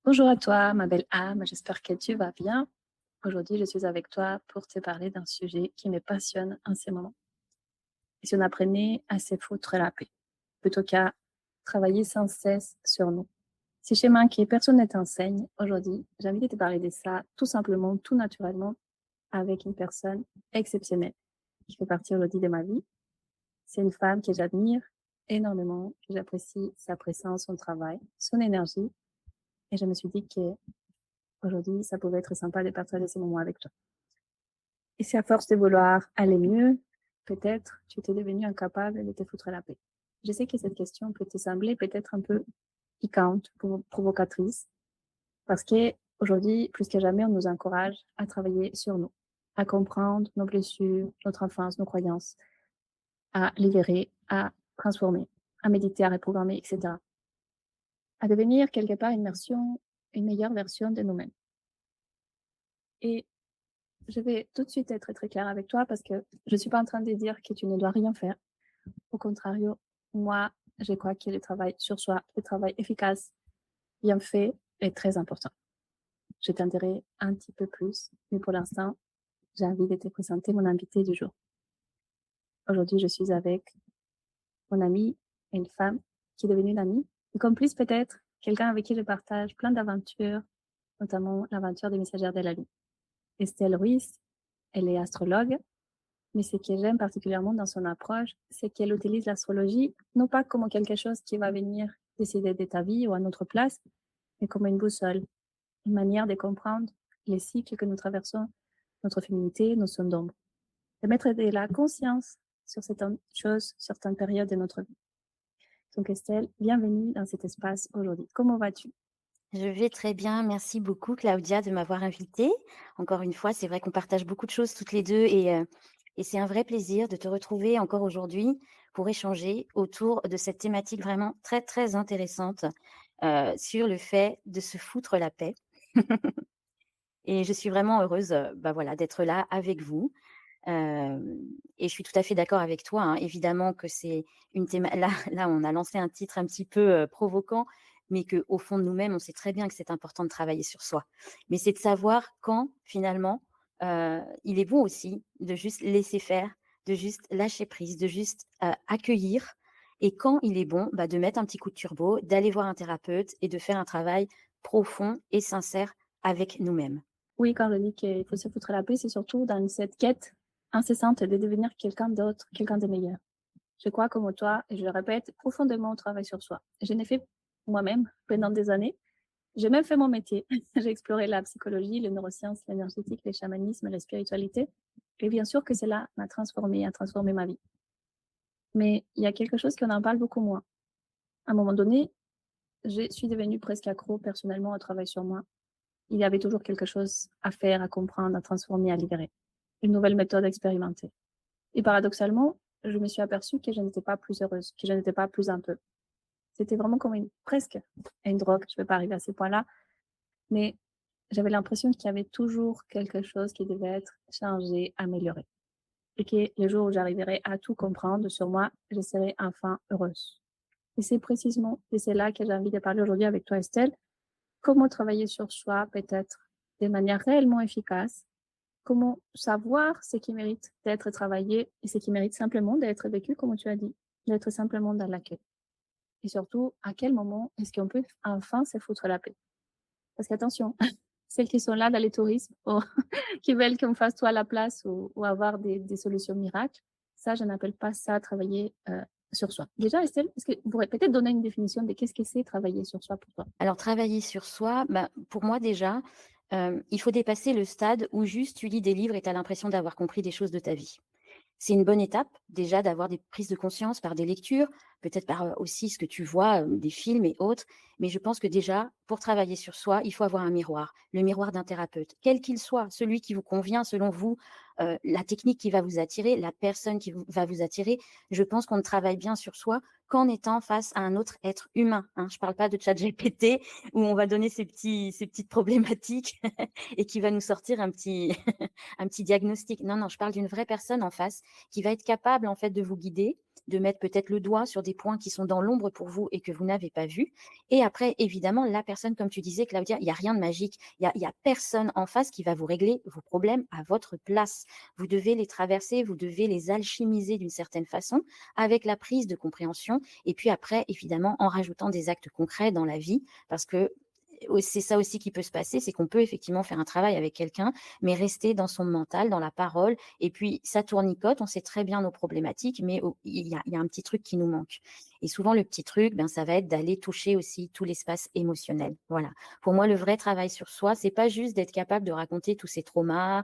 Bonjour à toi, ma belle âme, j'espère que tu vas bien. Aujourd'hui, je suis avec toi pour te parler d'un sujet qui me passionne en ce moment. Et si on apprenait à se foutre la paix, plutôt qu'à travailler sans cesse sur nous. Si schéma que personne ne t'enseigne, aujourd'hui, j'ai envie de te parler de ça tout simplement, tout naturellement, avec une personne exceptionnelle qui fait partie aujourd'hui de ma vie. C'est une femme que j'admire énormément, que j'apprécie sa présence, son travail, son énergie. Et je me suis dit que aujourd'hui, ça pouvait être sympa de partager ces moments avec toi. Et si à force de vouloir aller mieux, peut-être tu t'es devenu incapable de te foutre la paix. Je sais que cette question peut te sembler peut-être un peu piquante, provocatrice, parce que aujourd'hui, plus que jamais, on nous encourage à travailler sur nous, à comprendre nos blessures, notre enfance, nos croyances, à libérer, à transformer, à méditer, à reprogrammer, etc. À devenir quelque part une meilleure version de nous-mêmes. Et je vais tout de suite être très claire avec toi parce que je ne suis pas en train de dire que tu ne dois rien faire. Au contraire, moi, je crois que le travail sur soi, le travail efficace, bien fait, est très important. Je t'en dirai un petit peu plus, mais pour l'instant, j'ai envie de te présenter mon invité du jour. Aujourd'hui, je suis avec mon amie, une femme qui est devenue une amie, une complice peut-être, quelqu'un avec qui je partage plein d'aventures, notamment l'aventure des messagères de la lune. Estelle Ruiz, elle est astrologue. Mais ce que j'aime particulièrement dans son approche, c'est qu'elle utilise l'astrologie non pas comme quelque chose qui va venir décider de ta vie ou à notre place, mais comme une boussole, une manière de comprendre les cycles que nous traversons, notre féminité, nos zones d'ombre, de mettre de la conscience sur certaines choses, certaines périodes de notre vie. Donc Estelle, bienvenue dans cet espace aujourd'hui. Comment vas-tu? Je vais très bien, merci beaucoup Claudia de m'avoir invitée. Encore une fois, c'est vrai qu'on partage beaucoup de choses toutes les 2 et c'est un vrai plaisir de te retrouver encore aujourd'hui pour échanger autour de cette thématique vraiment très, très intéressante, sur le fait de se foutre la paix et je suis vraiment heureuse, voilà, d'être là avec vous. Hem Et je suis tout à fait d'accord avec toi, hein. Évidemment que c'est une théma là, on a lancé un titre un petit peu, provoquant, mais qu'au fond de nous-mêmes, on sait très bien que c'est important de travailler sur soi. Mais c'est de savoir quand, finalement, il est bon aussi de juste laisser faire, de juste lâcher prise, de juste, accueillir et quand il est bon, bah, de mettre un petit coup de turbo, d'aller voir un thérapeute et de faire un travail profond et sincère avec nous-mêmes. Oui, quand je dis qu'il faut se foutre la paix, c'est surtout dans cette quête incessante de devenir quelqu'un d'autre, quelqu'un de meilleur. Je crois comme toi, et je le répète, profondément au travail sur soi. Je l'ai fait moi-même pendant des années. J'ai même fait mon métier. J'ai exploré la psychologie, les neurosciences, l'énergétique, le chamanisme, la spiritualité. Et bien sûr que cela m'a transformé, a transformé ma vie. Mais il y a quelque chose qu'on en parle beaucoup moins. À un moment donné, je suis devenue presque accro personnellement au travail sur moi. Il y avait toujours quelque chose à faire, à comprendre, à transformer, à libérer. Une nouvelle méthode à expérimenter. Et paradoxalement, je me suis aperçue que je n'étais pas plus heureuse, que je n'étais pas plus un peu. C'était vraiment comme presque une drogue. Je ne peux pas arriver à ce point-là, mais j'avais l'impression qu'il y avait toujours quelque chose qui devait être changé, amélioré. Et que le jour où j'arriverai à tout comprendre sur moi, je serai enfin heureuse. Et c'est précisément, et c'est là que j'ai envie de parler aujourd'hui avec toi, Estelle. Comment travailler sur soi, peut-être de manière réellement efficace. Comment savoir ce qui mérite d'être travaillé et ce qui mérite simplement d'être vécu, comme tu as dit, d'être simplement dans l'accueil. Et surtout, à quel moment est-ce qu'on peut enfin se foutre la paix? Parce qu'attention, celles qui sont là dans les tourismes, ou qui veulent qu'on fasse tout à la place ou avoir des solutions miracles, ça, je n'appelle pas ça travailler sur soi. Déjà, Estelle, est-ce que vous pourriez peut-être donner une définition de qu'est-ce que c'est travailler sur soi pour toi? Alors travailler sur soi, bah, pour moi déjà, il faut dépasser le stade où juste tu lis des livres et tu as l'impression d'avoir compris des choses de ta vie. C'est une bonne étape déjà d'avoir des prises de conscience par des lectures, peut-être par, aussi ce que tu vois, des films et autres. Mais je pense que déjà, pour travailler sur soi, il faut avoir un miroir, le miroir d'un thérapeute, quel qu'il soit, celui qui vous convient selon vous, la technique qui va vous attirer, la personne qui va vous attirer. Je pense qu'on ne travaille bien sur soi qu'en étant face à un autre être humain, hein. Je ne parle pas de ChatGPT où on va donner ces petites problématiques et qui va nous sortir un petit un petit diagnostic. Non, non, je parle d'une vraie personne en face qui va être capable en fait de vous guider, de mettre peut-être le doigt sur des points qui sont dans l'ombre pour vous et que vous n'avez pas vus. Et après, évidemment, la personne, comme tu disais, Claudia, il n'y a rien de magique. Il y a personne en face qui va vous régler vos problèmes à votre place. Vous devez les traverser, vous devez les alchimiser d'une certaine façon avec la prise de compréhension. Et puis après, évidemment, en rajoutant des actes concrets dans la vie, parce que c'est ça aussi qui peut se passer, c'est qu'on peut effectivement faire un travail avec quelqu'un, mais rester dans son mental, dans la parole, et puis ça tournicote, on sait très bien nos problématiques, mais il y a un petit truc qui nous manque. Et souvent, le petit truc, ben, ça va être d'aller toucher aussi tout l'espace émotionnel. Voilà. Pour moi, le vrai travail sur soi, c'est pas juste d'être capable de raconter tous ces traumas,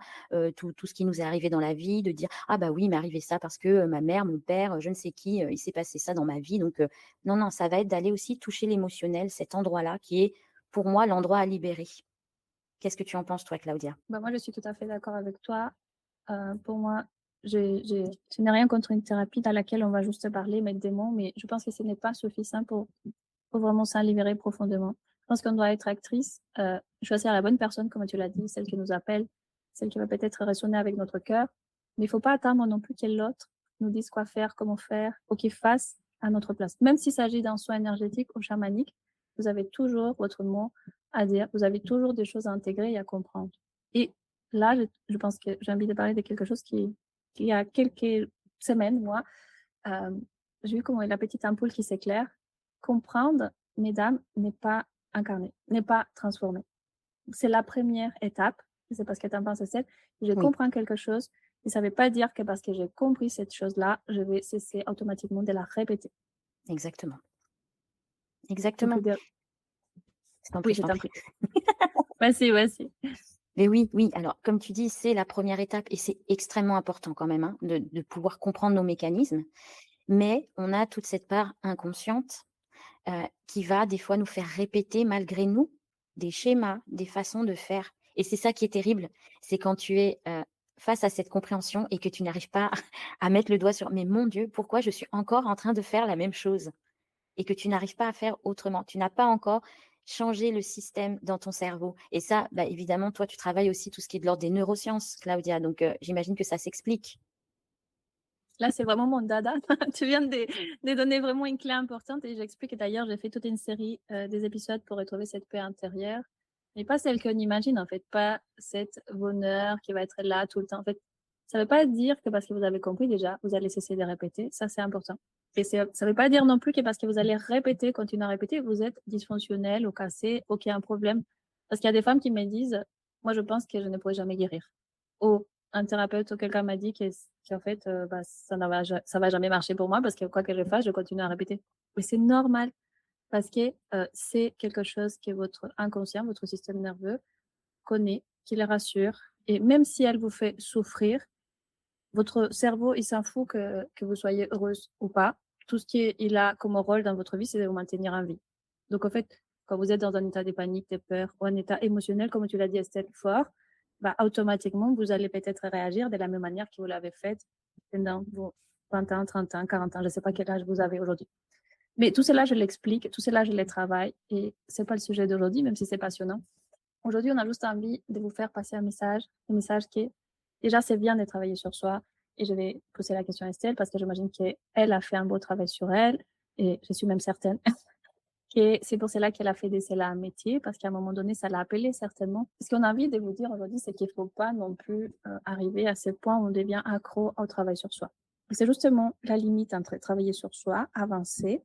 tout ce qui nous est arrivé dans la vie, de dire ah bah oui, il m'est arrivé ça parce que ma mère, mon père, je ne sais qui, il s'est passé ça dans ma vie. Donc non, non, ça va être d'aller aussi toucher l'émotionnel, cet endroit-là qui est pour moi, l'endroit à libérer. Qu'est-ce que tu en penses, toi, Claudia? Bah, moi, je suis tout à fait d'accord avec toi. Pour moi, je n'ai rien contre une thérapie dans laquelle on va juste parler, mettre des mots, mais je pense que ce n'est pas suffisant pour vraiment s'en libérer profondément. Je pense qu'on doit être actrice, choisir la bonne personne, comme tu l'as dit, celle qui nous appelle, celle qui va peut-être résonner avec notre cœur. Mais il ne faut pas attendre non plus que l'autre nous dise quoi faire, comment faire, ou qu'il fasse à notre place. Même s'il s'agit d'un soin énergétique ou chamanique, vous avez toujours votre mot à dire, vous avez toujours des choses à intégrer et à comprendre. Et là, je pense que j'ai envie de parler de quelque chose qui il y a quelques semaines, moi, j'ai vu comment la petite ampoule qui s'éclaire. Comprendre, mesdames, n'est pas incarner, n'est pas transformer. C'est la première étape. Je sais pas ce que tu en penses, Estelle. Je Oui, comprends quelque chose, mais ça ne veut pas dire que parce que j'ai compris cette chose-là, je vais cesser automatiquement de la répéter. exactement. Donc, Exactement. Je t'en prie, oui, je je t'en t'en prie. prie. Vas-y, vas-y. Mais oui, oui. Alors, comme tu dis, c'est la première étape et c'est extrêmement important quand même, hein, de pouvoir comprendre nos mécanismes. Mais on a toute cette part inconsciente qui va des fois nous faire répéter malgré nous des schémas, des façons de faire. Et c'est ça qui est terrible, c'est quand tu es face à cette compréhension et que tu n'arrives pas à mettre le doigt sur mais mon Dieu, pourquoi je suis encore en train de faire la même chose et que tu n'arrives pas à faire autrement. Tu n'as pas encore changé le système dans ton cerveau. Et ça, bah, évidemment, toi, tu travailles aussi tout ce qui est de l'ordre des neurosciences, Claudia. Donc, j'imagine que ça s'explique. Là, c'est vraiment mon dada. Tu viens de donner vraiment une clé importante et j'explique. D'ailleurs, j'ai fait toute une série des épisodes pour retrouver cette paix intérieure, mais pas celle qu'on imagine en fait, pas cette bonheur qui va être là tout le temps. En fait, ça ne veut pas dire que parce que vous avez compris déjà, vous allez cesser de répéter. Ça, c'est important. Et ça ne veut pas dire non plus que parce que vous allez répéter, continuer à répéter, vous êtes dysfonctionnel ou cassé ou qu'il y a un problème. Parce qu'il y a des femmes qui me disent, moi, je pense que je ne pourrai jamais guérir. Ou un thérapeute ou quelqu'un m'a dit qu'en fait, bah, ça va jamais marcher pour moi parce que quoi que je fasse, je continue à répéter. Mais c'est normal parce que c'est quelque chose que votre inconscient, votre système nerveux connaît, qui les rassure. Et même si elle vous fait souffrir, votre cerveau, il s'en fout que vous soyez heureuse ou pas. Tout ce qu'il a comme rôle dans votre vie, c'est de vous maintenir en vie. Donc, en fait, quand vous êtes dans un état de panique, de peur ou un état émotionnel, comme tu l'as dit, Estelle, fort, bah, automatiquement, vous allez peut-être réagir de la même manière que vous l'avez fait pendant vos 20 ans, 30 ans, 40 ans. Je ne sais pas quel âge vous avez aujourd'hui. Mais tout cela, je l'explique, tout cela, je le travaille et ce n'est pas le sujet d'aujourd'hui, même si c'est passionnant. Aujourd'hui, on a juste envie de vous faire passer un message qui est déjà, c'est bien de travailler sur soi. Et je vais poser la question à Estelle parce que j'imagine qu'elle a fait un beau travail sur elle et je suis même certaine que c'est pour cela qu'elle a fait de cela un métier parce qu'à un moment donné, ça l'a appelé certainement. Ce qu'on a envie de vous dire aujourd'hui, c'est qu'il ne faut pas non plus arriver à ce point où on devient accro au travail sur soi. C'est justement la limite entre travailler sur soi, avancer,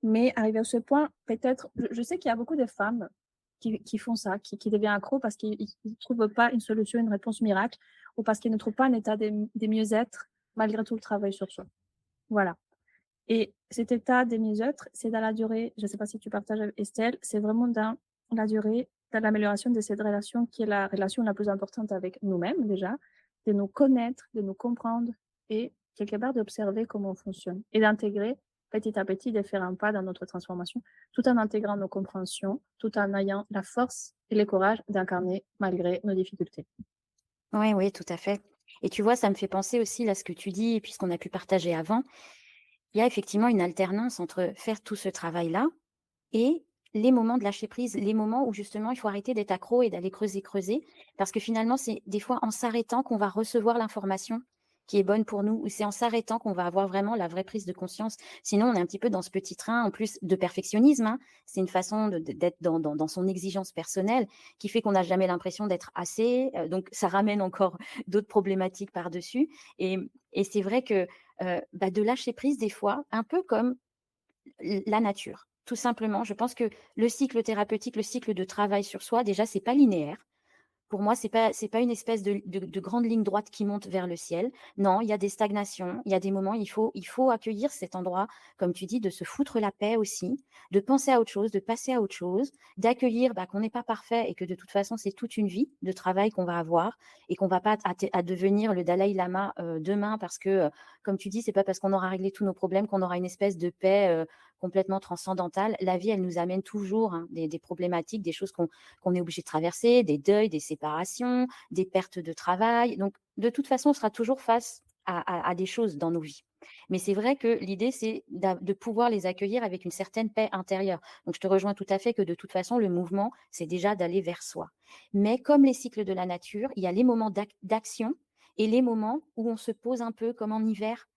mais arrivé à ce point, peut-être, je sais qu'il y a beaucoup de femmes qui font ça, qui deviennent accros parce qu'ils ne trouvent pas une solution, une réponse miracle, ou parce qu'ils ne trouvent pas un état de mieux-être malgré tout le travail sur soi. Voilà. Et cet état de mieux-être, c'est dans la durée, je ne sais pas si tu partages avec Estelle, c'est vraiment dans la durée, dans l'amélioration de cette relation qui est la relation la plus importante avec nous-mêmes déjà, de nous connaître, de nous comprendre et quelque part d'observer comment on fonctionne et d'intégrer petit à petit, de faire un pas dans notre transformation, tout en intégrant nos compréhensions, tout en ayant la force et le courage d'incarner malgré nos difficultés. Oui, oui, tout à fait. Et tu vois, ça me fait penser aussi à ce que tu dis et puis ce qu'on a pu partager avant. Il y a effectivement une alternance entre faire tout ce travail-là et les moments de lâcher prise, les moments où justement il faut arrêter d'être accro et d'aller creuser, creuser. Parce que finalement, c'est des fois en s'arrêtant qu'on va recevoir l'information qui est bonne pour nous, où c'est en s'arrêtant qu'on va avoir vraiment la vraie prise de conscience. Sinon, on est un petit peu dans ce petit train, en plus de perfectionnisme, hein. C'est une façon d'être dans son exigence personnelle qui fait qu'on n'a jamais l'impression d'être assez. Donc, ça ramène encore d'autres problématiques par-dessus. Et, et c'est vrai que de lâcher prise, des fois, un peu comme la nature. Tout simplement, je pense que le cycle thérapeutique, le cycle de travail sur soi, déjà, c'est pas linéaire. Pour moi, c'est pas une espèce de grande ligne droite qui monte vers le ciel. Non, il y a des stagnations, il y a des moments, il faut accueillir cet endroit, comme tu dis, de se foutre la paix aussi, de penser à autre chose, de passer à autre chose, d'accueillir qu'on n'est pas parfait et que de toute façon, c'est toute une vie de travail qu'on va avoir et qu'on va pas à devenir le Dalai Lama demain parce que, comme tu dis, c'est pas parce qu'on aura réglé tous nos problèmes qu'on aura une espèce de paix complètement transcendantale. La vie, elle nous amène toujours des problématiques, des choses qu'on est obligé de traverser, des deuils, des séparations, des pertes de travail. Donc, de toute façon, on sera toujours face à des choses dans nos vies. Mais c'est vrai que l'idée, c'est de pouvoir les accueillir avec une certaine paix intérieure. Donc, je te rejoins tout à fait que de toute façon, le mouvement, c'est déjà d'aller vers soi. Mais comme les cycles de la nature, il y a les moments d'action et les moments où on se pose un peu comme en hiver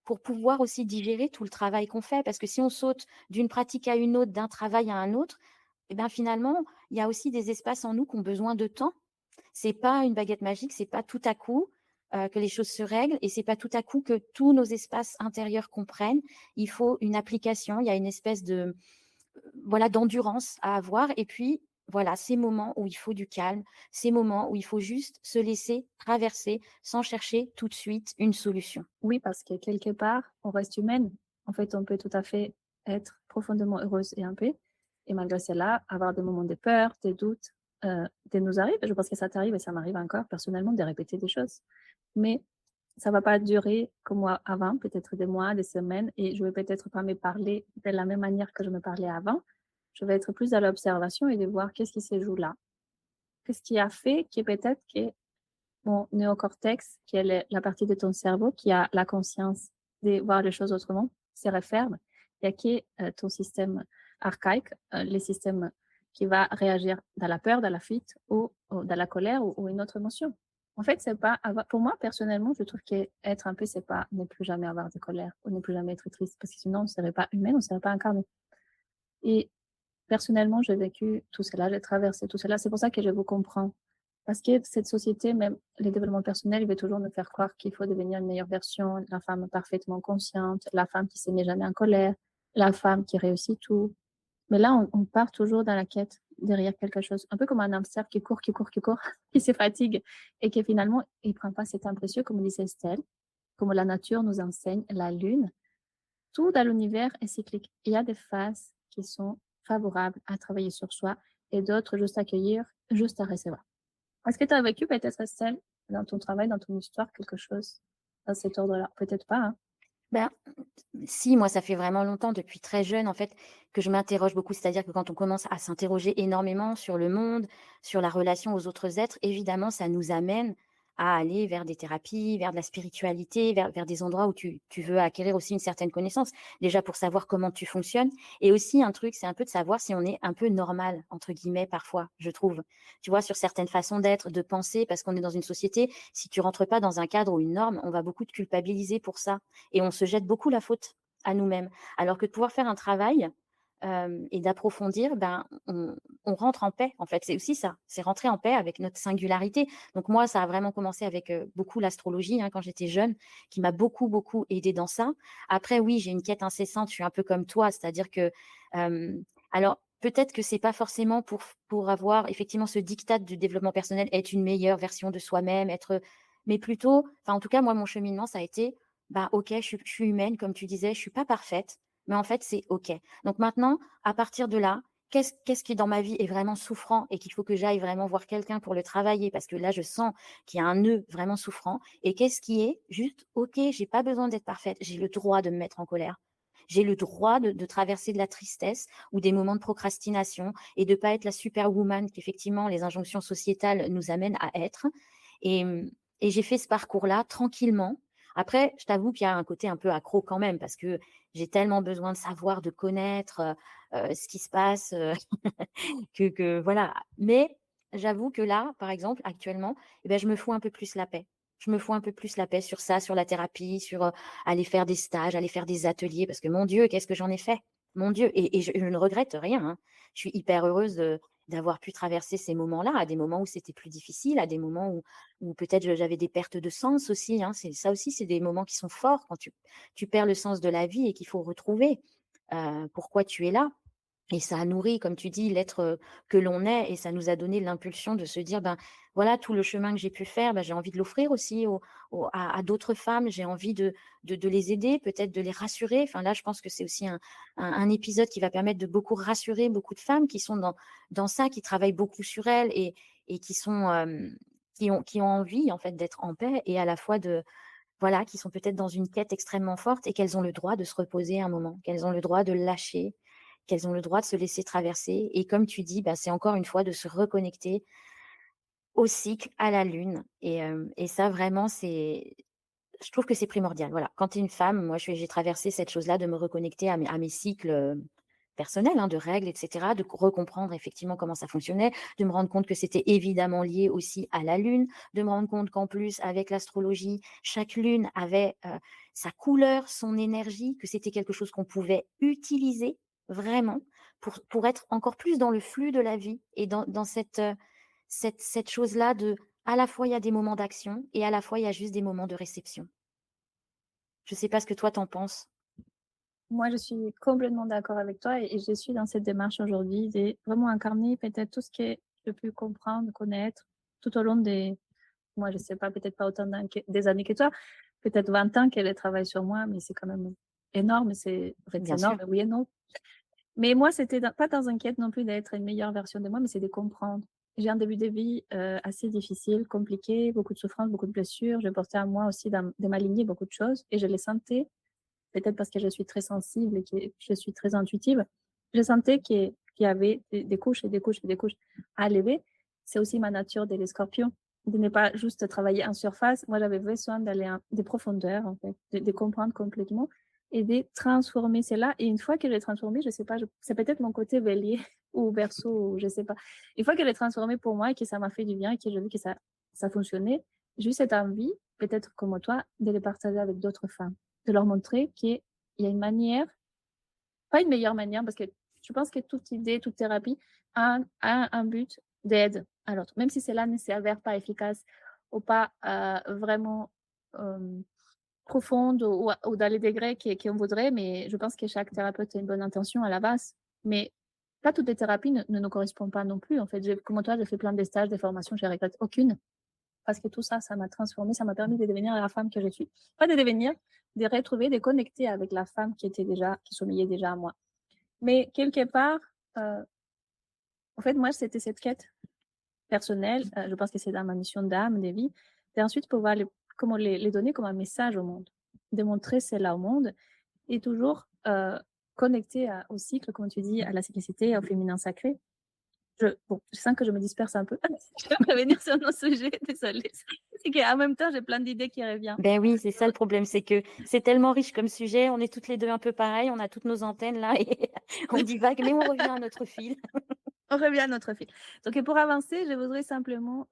pour pouvoir aussi digérer tout le travail qu'on fait. Parce que si on saute d'une pratique à une autre, d'un travail à un autre, et ben finalement, il y a aussi des espaces en nous qui ont besoin de temps. C'est pas une baguette magique, c'est pas tout à coup que les choses se règlent et c'est pas tout à coup que tous nos espaces intérieurs comprennent. Il faut une application, il y a une espèce de voilà d'endurance à avoir et puis voilà, ces moments où il faut du calme, ces moments où il faut juste se laisser traverser sans chercher tout de suite une solution. Oui, parce que quelque part, on reste humaine. En fait, on peut tout à fait être profondément heureuse et en paix et malgré cela, avoir des moments de peur, des doutes, des nous arrive. Je pense que ça t'arrive et ça m'arrive encore personnellement de répéter des choses. Mais ça va pas durer comme moi avant, peut-être des mois, des semaines et je vais peut-être pas me parler de la même manière que je me parlais avant. Je vais être plus à l'observation et de voir qu'est-ce qui se joue là. Qu'est-ce qui a fait que peut-être que mon néocortex, qui est la partie de ton cerveau qui a la conscience de voir les choses autrement, se referme. Il y a que ton système archaïque, le système qui va réagir dans la peur, dans la fuite ou dans la colère ou une autre émotion. En fait, c'est pas pour moi, personnellement, je trouve qu'être un peu, c'est pas ne plus jamais avoir de colère ou ne plus jamais être triste parce que sinon, on ne serait pas humain, on ne serait pas incarné. Et personnellement, j'ai vécu tout cela, j'ai traversé tout cela. C'est pour ça que je vous comprends. Parce que cette société, même le développement personnel, il veut toujours nous faire croire qu'il faut devenir une meilleure version, la femme parfaitement consciente, la femme qui se met jamais en colère, la femme qui réussit tout. Mais là, on part toujours dans la quête derrière quelque chose, un peu comme un hamster qui court, qui court, qui court, qui se fatigue et qui finalement, il prend pas cet temps précieux, comme disait Estelle, comme la nature nous enseigne, la lune. Tout dans l'univers est cyclique. Il y a des phases qui sont favorables à travailler sur soi et d'autres juste à accueillir, juste à recevoir. Est-ce que tu as vécu peut-être, Estelle, dans ton travail, dans ton histoire, quelque chose dans cet ordre-là? Peut-être pas, hein? Ben, si, moi, ça fait vraiment longtemps, depuis très jeune, en fait, que je m'interroge beaucoup. C'est-à-dire que quand on commence à s'interroger énormément sur le monde, sur la relation aux autres êtres, évidemment, ça nous amène à aller vers des thérapies, vers de la spiritualité, vers des endroits où tu veux acquérir aussi une certaine connaissance. Déjà pour savoir comment tu fonctionnes. Et aussi, un truc, c'est un peu de savoir si on est un peu normal, entre guillemets, parfois, je trouve. Tu vois, sur certaines façons d'être, de penser, parce qu'on est dans une société, si tu rentres pas dans un cadre ou une norme, on va beaucoup te culpabiliser pour ça et on se jette beaucoup la faute à nous-mêmes. Alors que de pouvoir faire un travail, et d'approfondir, on rentre en paix, en fait. C'est aussi ça, c'est rentrer en paix avec notre singularité. Donc moi, ça a vraiment commencé avec, beaucoup l'astrologie, hein, quand j'étais jeune, qui m'a beaucoup, beaucoup aidée dans ça. Après oui, j'ai une quête incessante, je suis un peu comme toi, c'est-à-dire que, alors peut-être que c'est pas forcément pour avoir effectivement ce diktat du développement personnel, être une meilleure version de soi-même, mais plutôt enfin en tout cas moi mon cheminement ça a été bah, OK, je suis humaine, comme tu disais, je suis pas parfaite, mais en fait, c'est OK. Donc maintenant, à partir de là, qu'est-ce qui dans ma vie est vraiment souffrant et qu'il faut que j'aille vraiment voir quelqu'un pour le travailler parce que là, je sens qu'il y a un nœud vraiment souffrant et qu'est-ce qui est juste OK, j'ai pas besoin d'être parfaite, j'ai le droit de me mettre en colère. J'ai le droit de traverser de la tristesse ou des moments de procrastination et de pas être la superwoman qu'effectivement les injonctions sociétales nous amènent à être et et j'ai fait ce parcours-là tranquillement. Après, je t'avoue qu'il y a un côté un peu accro quand même parce que j'ai tellement besoin de savoir, de connaître, ce qui se passe, que voilà. Mais j'avoue que là, par exemple, actuellement, je me fous un peu plus la paix. Je me fous un peu plus la paix sur ça, sur la thérapie, sur, aller faire des stages, aller faire des ateliers parce que mon Dieu, qu'est-ce que j'en ai fait? Mon Dieu et je ne regrette rien, hein. Je suis hyper heureuse d'avoir pu traverser ces moments-là, à des moments où c'était plus difficile, à des moments où peut-être j'avais des pertes de sens aussi, hein. C'est ça aussi, c'est des moments qui sont forts quand tu perds le sens de la vie et qu'il faut retrouver, pourquoi tu es là. Et ça a nourri, comme tu dis, l'être, que l'on est et ça nous a donné l'impulsion de se dire: «Ben, voilà, tout le chemin que j'ai pu faire, ben, j'ai envie de l'offrir aussi à d'autres femmes. J'ai envie de les aider, peut-être de les rassurer». Enfin, là, je pense que c'est aussi un épisode qui va permettre de beaucoup rassurer beaucoup de femmes qui sont dans ça, qui travaillent beaucoup sur elles et qui sont, qui ont envie, en fait, d'être en paix et à la fois voilà, qui sont peut-être dans une quête extrêmement forte et qu'elles ont le droit de se reposer un moment, qu'elles ont le droit de lâcher, qu'elles ont le droit de se laisser traverser et comme tu dis, bah, c'est encore une fois de se reconnecter au cycle, à la lune et ça vraiment je trouve que c'est primordial. Voilà, quand tu es une femme, moi j'ai traversé cette chose-là de me reconnecter à mes cycles, personnels, hein, de règles et cetera, de recomprendre effectivement comment ça fonctionnait, de me rendre compte que c'était évidemment lié aussi à la lune, de me rendre compte qu'en plus avec l'astrologie, chaque lune avait, sa couleur, son énergie, que c'était quelque chose qu'on pouvait utiliser vraiment pour être encore plus dans le flux de la vie et dans cette chose-là de à la fois il y a des moments d'action et à la fois il y a juste des moments de réception. Je sais pas ce que toi t'en penses? Moi, je suis complètement d'accord avec toi et je suis dans cette démarche aujourd'hui de vraiment incarner peut-être tout ce que je peux comprendre, connaître tout au long des moi, je sais pas, peut-être pas autant des années que toi, peut-être 20 ans qu'elle travaille sur moi, mais c'est quand même énorme. En fait, c'est Bien sûr. énorme, oui et non. Mais moi, c'était pas dans une quête non plus d'être une meilleure version de moi, mais c'est de comprendre. J'ai un début de vie assez difficile, compliqué, beaucoup de souffrance, beaucoup de blessures. Je portais à moi aussi de m'aligner beaucoup de choses et je les sentais, peut-être parce que je suis très sensible et que je suis très intuitive. Je sentais qu'il y avait des couches et des couches et des couches à lever. C'est aussi ma nature des scorpions, de ne pas juste travailler en surface. Moi, j'avais besoin d'aller en des profondeurs, en fait, de comprendre complètement et de transformer cela. Et une fois que j'ai transformé, je sais pas, c'est peut-être mon côté bélier ou verseau, ou je sais pas. Une fois que j'ai transformé pour moi et que ça m'a fait du bien et que j'ai vu que ça fonctionnait, j'ai eu cette envie, peut-être comme toi, de les partager avec d'autres femmes, de leur montrer qu'il y a une manière, pas une meilleure manière, parce que je pense que toute idée, toute thérapie a un but d'aide à l'autre, même si cela ne s'avère pas efficace ou pas vraiment euh, profonde ou dans les degrés qu'on voudrait, mais je pense que chaque thérapeute a une bonne intention à la base. Mais pas toutes les thérapies ne nous correspondent pas non plus. En fait, comme toi, j'ai fait plein de stages, des formations, je ne regrette aucune. Parce que tout ça, ça m'a transformée, ça m'a permis de devenir la femme que je suis. Pas de devenir, de retrouver, de connecter avec la femme qui sommeillait déjà à moi. Mais quelque part, euh, en fait, moi, c'était cette quête personnelle. Je pense que c'est dans ma mission d'âme, de vie, et ensuite pouvoir comment les donner comme un message au monde, démontrer cela au monde et toujours connecter au cycle, comme tu dis, à la cyclicité, au féminin sacré. Bon, je sens que je me disperse un peu. Je vais revenir sur nos sujets, désolée. C'est qu'en même temps, j'ai plein d'idées qui reviennent. Ben oui, c'est ça le problème, c'est que c'est tellement riche comme sujet, on est toutes les 2 un peu pareilles, on a toutes nos antennes là et on divague, mais on revient à notre fil. On revient à notre fil. Donc, pour avancer, je voudrais simplement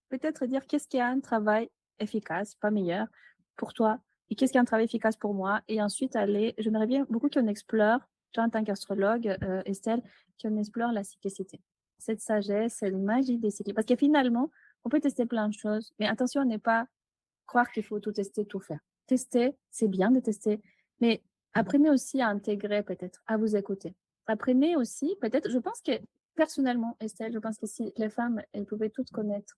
peut-être dire qu'est-ce qui est un travail efficace, pas meilleur, pour toi, et qu'est-ce qui est un travail efficace pour moi. Et ensuite, j'aimerais bien beaucoup qu'on explore, toi en tant qu'astrologue, Estelle, qu'on explore la cyclicité. Cette sagesse, cette magie des cycles. Parce que finalement, on peut tester plein de choses, mais attention à ne pas croire qu'il faut tout tester, tout faire. Tester, c'est bien de tester, mais apprenez aussi à intégrer peut-être, à vous écouter. Apprenez aussi, peut-être, je pense que personnellement, Estelle, je pense que si les femmes, elles pouvaient toutes connaître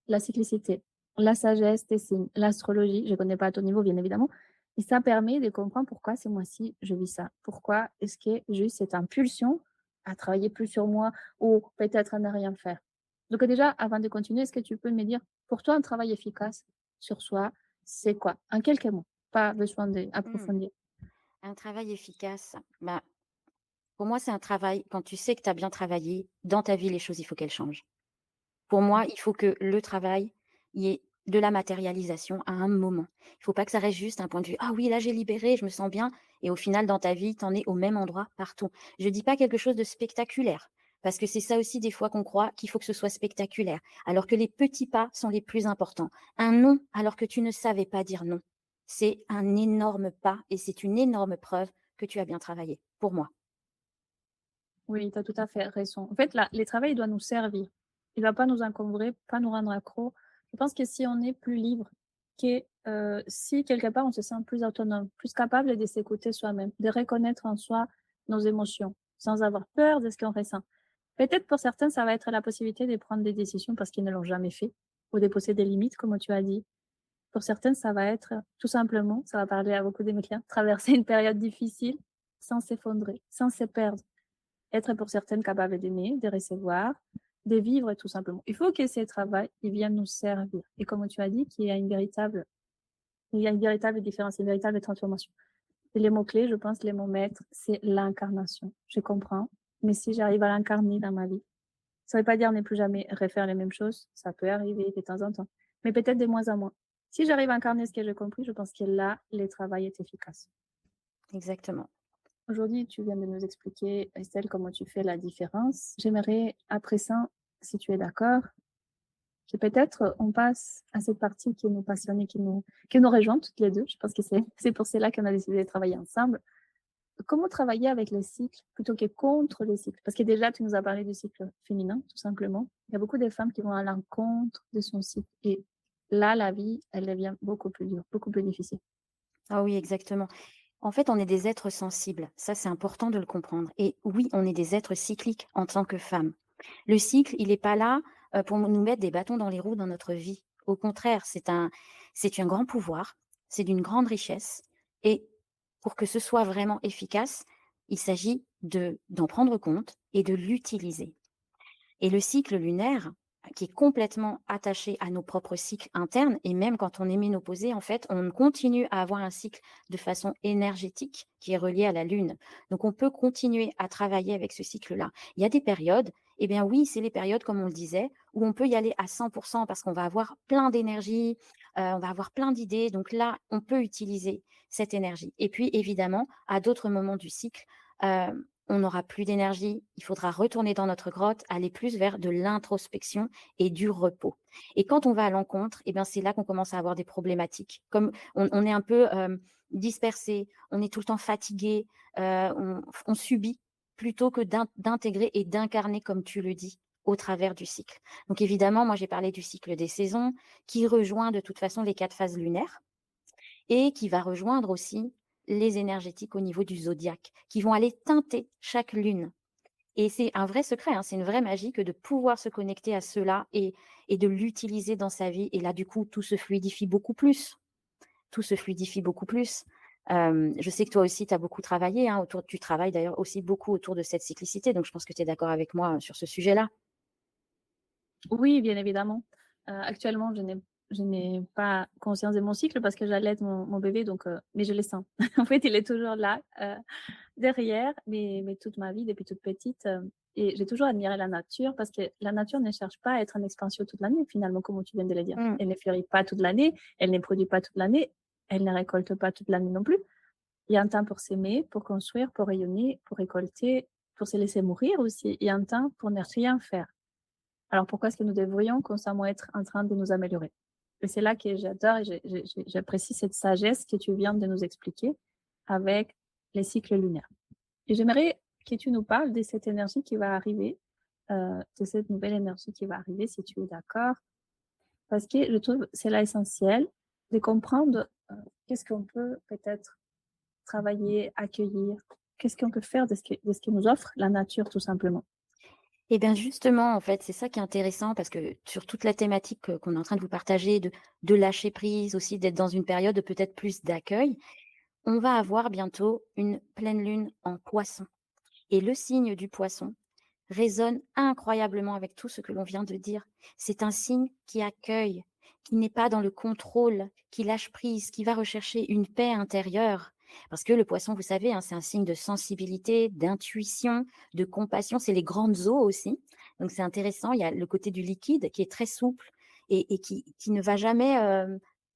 la cyclicité, la sagesse des signes, l'astrologie, je ne connais pas à ton niveau, bien évidemment, et ça permet de comprendre pourquoi ces mois-ci, je vis ça. Pourquoi est-ce que j'ai eu cette impulsion à travailler plus sur moi ou peut-être à ne rien faire. Donc déjà, avant de continuer, est-ce que tu peux me dire, pour toi, un travail efficace sur soi, c'est quoi? En quelques mots, pas besoin Mmh, d'approfondir. un travail efficace, bah, pour moi, c'est un travail quand tu sais que tu as bien travaillé, dans ta vie, les choses, il faut qu'elles changent. Pour moi, il faut que le travail, il y ait de la matérialisation à un moment. Il faut pas que ça reste juste un point de vue: «Ah oui, là, j'ai libéré, je me sens bien» et au final, dans ta vie, tu en es au même endroit partout. Je dis pas quelque chose de spectaculaire, Parce que c'est ça aussi des fois qu'on croit qu'il faut que ce soit spectaculaire, alors que les petits pas sont les plus importants. Un non alors que tu ne savais pas dire non, c'est un énorme pas et c'est une énorme preuve que tu as bien travaillé, pour moi. Oui, tu as tout à fait raison. En fait, là, le travail, il doit nous servir. Il ne va pas nous encombrer, pas nous rendre accro. Je pense que si on est plus libre, que si quelque part on se sent plus autonome, plus capable de s'écouter soi-même, de reconnaître en soi nos émotions, sans avoir peur de ce qu'on ressent. Peut-être pour certains, ça va être la possibilité de prendre des décisions parce qu'ils ne l'ont jamais fait, ou de poser des limites, comme tu as dit. Pour certains, ça va être tout simplement, ça va parler à beaucoup de mes clients, traverser une période difficile sans s'effondrer, sans se perdre. Être pour certaines capable d'aimer, de recevoir, de vivre tout simplement. Il faut que ce travail, il vienne nous servir. Et comme tu as dit, il y a une véritable différence, une véritable transformation. Et les mots-clés, je pense, les mots maîtres, c'est l'incarnation. Je comprends. Mais si j'arrive à l'incarner dans ma vie, ça ne veut pas dire ne plus jamais refaire les mêmes choses. Ça peut arriver de temps en temps. Mais peut-être de moins en moins. Si j'arrive à incarner ce que j'ai compris, je pense que là, le travail est efficace. Exactement. Aujourd'hui, tu viens de nous expliquer, Estelle, comment tu fais la différence. J'aimerais, après ça, si tu es d'accord, que peut-être on passe à cette partie qui nous passionne et qui nous rejoint toutes les deux. Je pense que c'est pour cela qu'on a décidé de travailler ensemble. Comment travailler avec les cycles plutôt que contre les cycles? Parce que déjà, tu nous as parlé du cycle féminin, tout simplement. Il y a beaucoup de femmes qui vont à l'encontre de son cycle. Et là, la vie, elle devient beaucoup plus dure, beaucoup plus difficile. Ah oui, exactement. En fait, on est des êtres sensibles. Ça, c'est important de le comprendre. Et oui, on est des êtres cycliques en tant que femmes. Le cycle, il n'est pas là pour nous mettre des bâtons dans les roues dans notre vie. Au contraire, c'est un grand pouvoir, c'est d'une grande richesse. Et pour que ce soit vraiment efficace, il s'agit d'en prendre compte et de l'utiliser. Et le cycle lunaire, qui est complètement attaché à nos propres cycles internes, et même quand on est ménopausé, en fait, on continue à avoir un cycle de façon énergétique qui est relié à la Lune. Donc, on peut continuer à travailler avec ce cycle-là. Il y a des périodes, eh bien oui, c'est les périodes, comme on le disait, où on peut y aller à 100% parce qu'on va avoir plein d'énergie, on va avoir plein d'idées. Donc là, on peut utiliser cette énergie. Et puis, évidemment, à d'autres moments du cycle, euh, on n'aura plus d'énergie, il faudra retourner dans notre grotte, aller plus vers de l'introspection et du repos. Et quand on va à l'encontre, eh bien, c'est là qu'on commence à avoir des problématiques. Comme on est un peu dispersé, on est tout le temps fatigué, on subit plutôt que d'intégrer et d'incarner, comme tu le dis, au travers du cycle. Donc évidemment, moi j'ai parlé du cycle des saisons, qui rejoint de toute façon les 4 phases lunaires et qui va rejoindre aussi les énergétiques au niveau du zodiaque, qui vont aller teinter chaque lune. Et c'est un vrai secret, hein, c'est une vraie magie que de pouvoir se connecter à cela et de l'utiliser dans sa vie. Et là, du coup, tout se fluidifie beaucoup plus. Tout se fluidifie beaucoup plus. Je sais que toi aussi, tu as beaucoup travaillé, hein, tu travailles d'ailleurs aussi beaucoup autour de cette cyclicité. Donc, je pense que tu es d'accord avec moi sur ce sujet-là. Oui, bien évidemment. Actuellement, je n'ai pas conscience de mon cycle parce que j'allaite mon bébé, donc mais je le sens. En fait, il est toujours là, derrière, mais toute ma vie, depuis toute petite, et j'ai toujours admiré la nature parce que la nature ne cherche pas à être en expansion toute l'année, finalement, comme tu viens de le dire. Mmh. Elle ne fleurit pas toute l'année, elle ne produit pas toute l'année, elle ne récolte pas toute l'année non plus. Il y a un temps pour s'aimer, pour construire, pour rayonner, pour récolter, pour se laisser mourir aussi. Il y a un temps pour ne rien faire. Alors pourquoi est-ce que nous devrions constamment être en train de nous améliorer? Et c'est là que j'adore et j'apprécie cette sagesse que tu viens de nous expliquer avec les cycles lunaires. Et j'aimerais que tu nous parles de cette énergie qui va arriver, de cette nouvelle énergie qui va arriver, si tu es d'accord, parce que je trouve que c'est là essentiel de comprendre qu'est-ce qu'on peut peut-être travailler, accueillir, qu'est-ce qu'on peut faire de ce que nous offre la nature tout simplement. Et bien justement, en fait, c'est ça qui est intéressant parce que sur toute la thématique qu'on est en train de vous partager, de lâcher prise aussi, d'être dans une période de peut-être plus d'accueil, on va avoir bientôt une pleine lune en poisson. Et le signe du poisson résonne incroyablement avec tout ce que l'on vient de dire. C'est un signe qui accueille, qui n'est pas dans le contrôle, qui lâche prise, qui va rechercher une paix intérieure. Parce que le poisson, vous savez, hein, c'est un signe de sensibilité, d'intuition, de compassion. C'est les grandes eaux aussi. Donc c'est intéressant. Il y a le côté du liquide qui est très souple et qui ne va jamais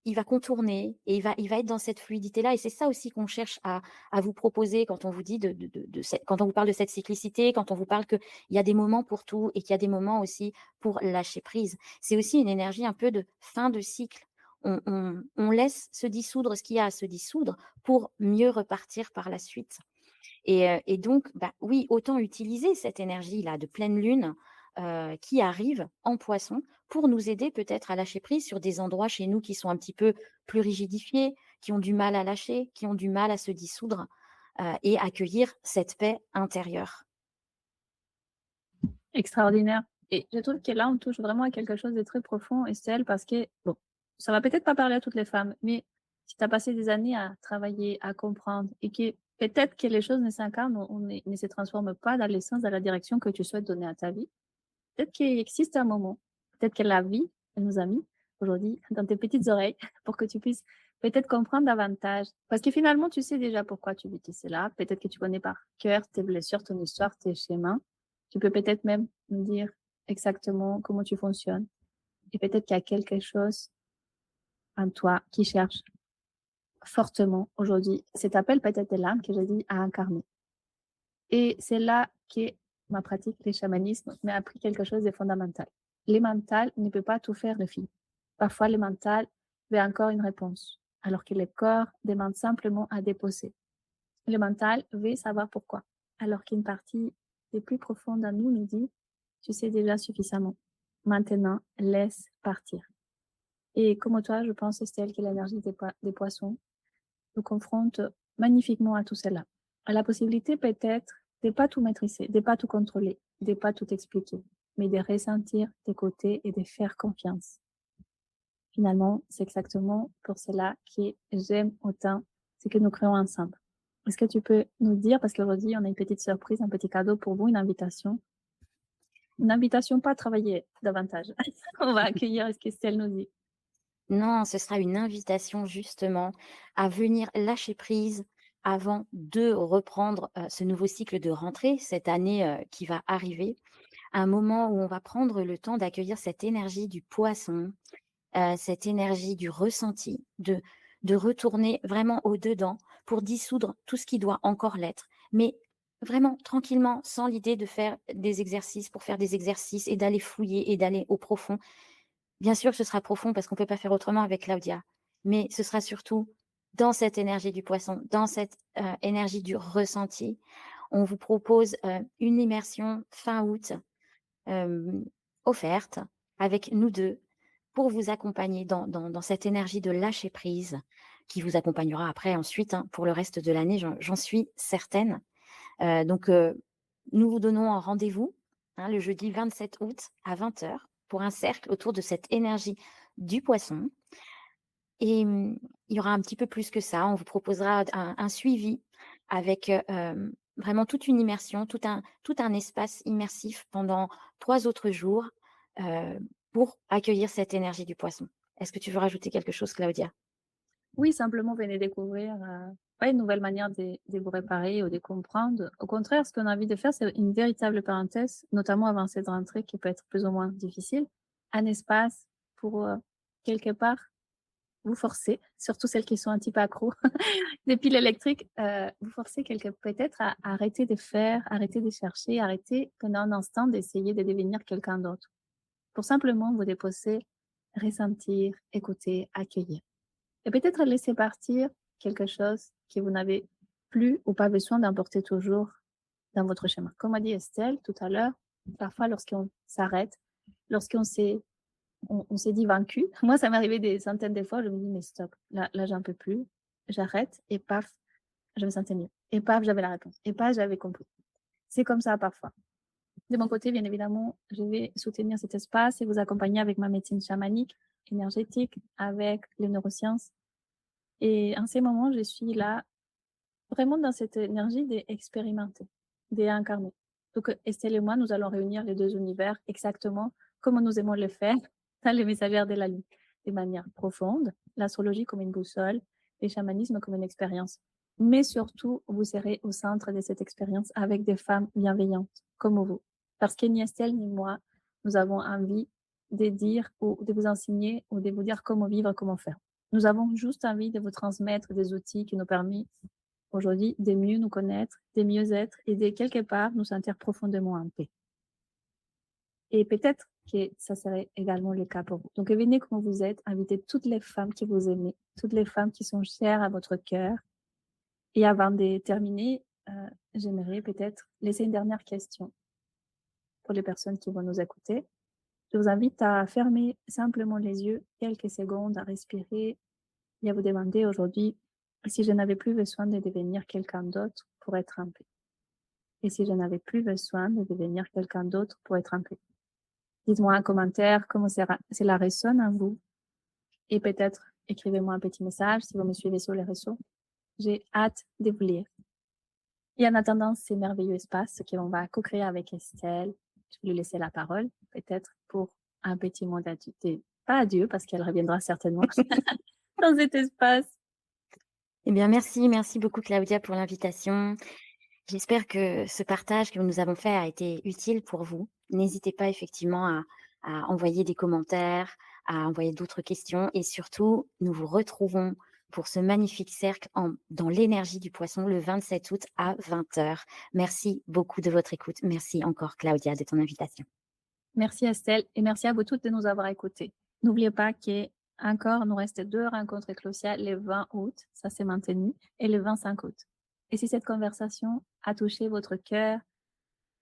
il va contourner et il va être dans cette fluidité-là et c'est ça aussi qu'on cherche à vous proposer quand on vous dit quand on vous parle de cette cyclicité, quand on vous parle qu'il y a des moments pour tout et qu'il y a des moments aussi pour lâcher prise. C'est aussi une énergie un peu de fin de cycle. On laisse se dissoudre ce qu'il y a à se dissoudre pour mieux repartir par la suite. Et donc, bah, oui, autant utiliser cette énergie-là de pleine lune, qui arrive en Poisson pour nous aider peut-être à lâcher prise sur des endroits chez nous qui sont un petit peu plus rigidifiés, qui ont du mal à lâcher, qui ont du mal à se dissoudre, et accueillir cette paix intérieure. Extraordinaire. Et je trouve que là, on touche vraiment à quelque chose de très profond, Estelle, parce que, bon, ça va peut-être pas parler à toutes les femmes, mais si tu as passé des années à travailler, à comprendre, et que peut-être que les choses ne s'incarnent, ne se transforment pas dans l'essence, dans la direction que tu souhaites donner à ta vie, peut-être qu'il existe un moment, peut-être que la vie, elle nous a mis aujourd'hui dans tes petites oreilles pour que tu puisses peut-être comprendre davantage. Parce que finalement, tu sais déjà pourquoi tu vis cela. Peut-être que tu connais par cœur tes blessures, ton histoire, tes schémas. Tu peux peut-être même me dire exactement comment tu fonctionnes. Et peut-être qu'il y a quelque chose en toi qui cherche fortement aujourd'hui cet appel peut-être de l'âme que j'ai dit à incarner. Et c'est là que ma pratique de chamanisme m'a appris quelque chose de fondamental. Le mental ne peut pas tout faire de filles. Parfois, le mental veut encore une réponse, alors que le corps demande simplement à déposer. Le mental veut savoir pourquoi, alors qu'une partie des plus profondes en nous nous dit, tu sais déjà suffisamment. Maintenant, laisse partir. Et comme toi, je pense, Estelle, que l'énergie des poissons nous confronte magnifiquement à tout cela. À la possibilité peut-être de ne pas tout maîtriser, de ne pas tout contrôler, de ne pas tout expliquer, mais de ressentir, d'écouter et de faire confiance. Finalement, c'est exactement pour cela que j'aime autant ce que nous créons ensemble. Est-ce que tu peux nous dire, parce qu'aujourd'hui, on a une petite surprise, un petit cadeau pour vous, une invitation pas à travailler davantage. On va accueillir ce qu'Estelle nous dit. Non, ce sera une invitation justement à venir lâcher prise avant de reprendre, ce nouveau cycle de rentrée, cette année, qui va arriver. Un moment où on va prendre le temps d'accueillir cette énergie du Poisson, cette énergie du ressenti, de retourner vraiment au dedans pour dissoudre tout ce qui doit encore l'être. Mais vraiment tranquillement, sans l'idée de faire des exercices pour faire des exercices et d'aller fouiller et d'aller au profond. Bien sûr que ce sera profond parce qu'on peut pas faire autrement avec Claudia, mais ce sera surtout dans cette énergie du Poisson, dans cette, énergie du ressenti. On vous propose, une immersion fin août, hem, offerte avec nous 2 pour vous accompagner dans cette énergie de lâcher prise qui vous accompagnera après ensuite, hein, pour le reste de l'année, j'en suis certaine. Donc, nous vous donnons un rendez-vous, hein, le jeudi 27 août à 20 heures pour un cercle autour de cette énergie du Poisson et il y aura un petit peu plus que ça. On vous proposera un suivi avec, vraiment toute une immersion, tout un espace immersif pendant 3 autres jours, pour accueillir cette énergie du Poisson. Est-ce que tu veux rajouter quelque chose, Claudia? Oui, simplement, venez découvrir pas une nouvelle manière de vous réparer ou de comprendre. Au contraire, ce qu'on a envie de faire, c'est une véritable parenthèse, notamment avant cette rentrée qui peut être plus ou moins difficile, un espace pour quelque part vous forcer, surtout celles qui sont un petit peu accros des piles électriques, vous forcer peut-être à arrêter de faire, arrêter de chercher, arrêter pendant un instant d'essayer de devenir quelqu'un d'autre. Pour simplement vous déposer, ressentir, écouter, accueillir. Et peut-être laisser partir quelque chose que vous n'avez plus ou pas besoin d'emporter toujours dans votre chemin. Comme a dit Estelle tout à l'heure, parfois lorsqu'on s'arrête, lorsqu'on s'est on s'est dit vaincu, moi ça m'est arrivé des centaines de fois, je me dis mais stop, là j'en peux plus, j'arrête et paf, je me sentais mieux. Et paf, j'avais la réponse. Et paf, j'avais compris. C'est comme ça parfois. De mon côté, bien évidemment, je vais soutenir cet espace et vous accompagner avec ma médecine chamanique, énergétique, avec les neurosciences. Et en ces moments, je suis là vraiment dans cette énergie d'expérimenter, d'incarner. Donc, Estelle et moi, nous allons réunir les deux univers exactement comme nous aimons le faire dans les messagères de la Lune, de manière profonde, l'astrologie comme une boussole, le chamanisme comme une expérience. Mais surtout, vous serez au centre de cette expérience avec des femmes bienveillantes comme vous. Parce que ni Estelle ni moi, nous avons envie de dire ou de vous enseigner ou de vous dire comment vivre, comment faire. Nous avons juste envie de vous transmettre des outils qui nous permettent aujourd'hui de mieux nous connaître, de mieux être et de quelque part nous sentir profondément en paix. Et peut-être que ça serait également le cas pour vous. Donc venez comme vous êtes, invitez toutes les femmes que vous aimez, toutes les femmes qui sont chères à votre cœur. Et avant de terminer, j'aimerais peut-être laisser une dernière question pour les personnes qui vont nous écouter. Je vous invite à fermer simplement les yeux quelques secondes, à respirer et à vous demander aujourd'hui si je n'avais plus besoin de devenir quelqu'un d'autre pour être en paix. Et si je n'avais plus besoin de devenir quelqu'un d'autre pour être en paix. Dites-moi en commentaire comment cela résonne en vous. Et peut-être écrivez-moi un petit message si vous me suivez sur les réseaux. J'ai hâte de vous lire. Et en attendant ces merveilleux espaces qu'on va co-créer avec Estelle, je vais lui laisser la parole, peut-être pour un petit mot d'adieu. Pas adieu, parce qu'elle reviendra certainement dans cet espace. Eh bien, merci beaucoup Claudia pour l'invitation. J'espère que ce partage que nous avons fait a été utile pour vous. N'hésitez pas effectivement à envoyer des commentaires, à envoyer d'autres questions et surtout, nous vous retrouvons pour ce magnifique cercle dans l'énergie du poisson le 27 août à 20h. Merci beaucoup de votre écoute. Merci encore Claudia de ton invitation. Merci Estelle et merci à vous toutes de nous avoir écoutés. N'oubliez pas qu'encore nous reste 2 rencontres éclosiales le 20 août, ça c'est maintenu, et le 25 août. Et si cette conversation a touché votre cœur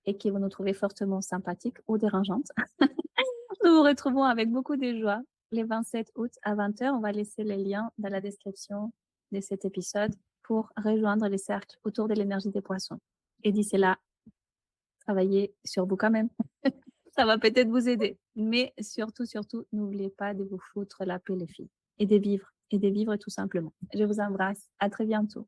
et que vous nous trouvez fortement sympathique ou dérangeante, nous vous retrouvons avec beaucoup de joie le 27 août à 20h. On va laisser les liens dans la description de cet épisode pour rejoindre les cercles autour de l'énergie des poissons. Et d'ici là, travaillez sur vous quand même. Ça va peut-être vous aider. Mais surtout, n'oubliez pas de vous foutre la paix, les filles. Et de vivre tout simplement. Je vous embrasse. À très bientôt.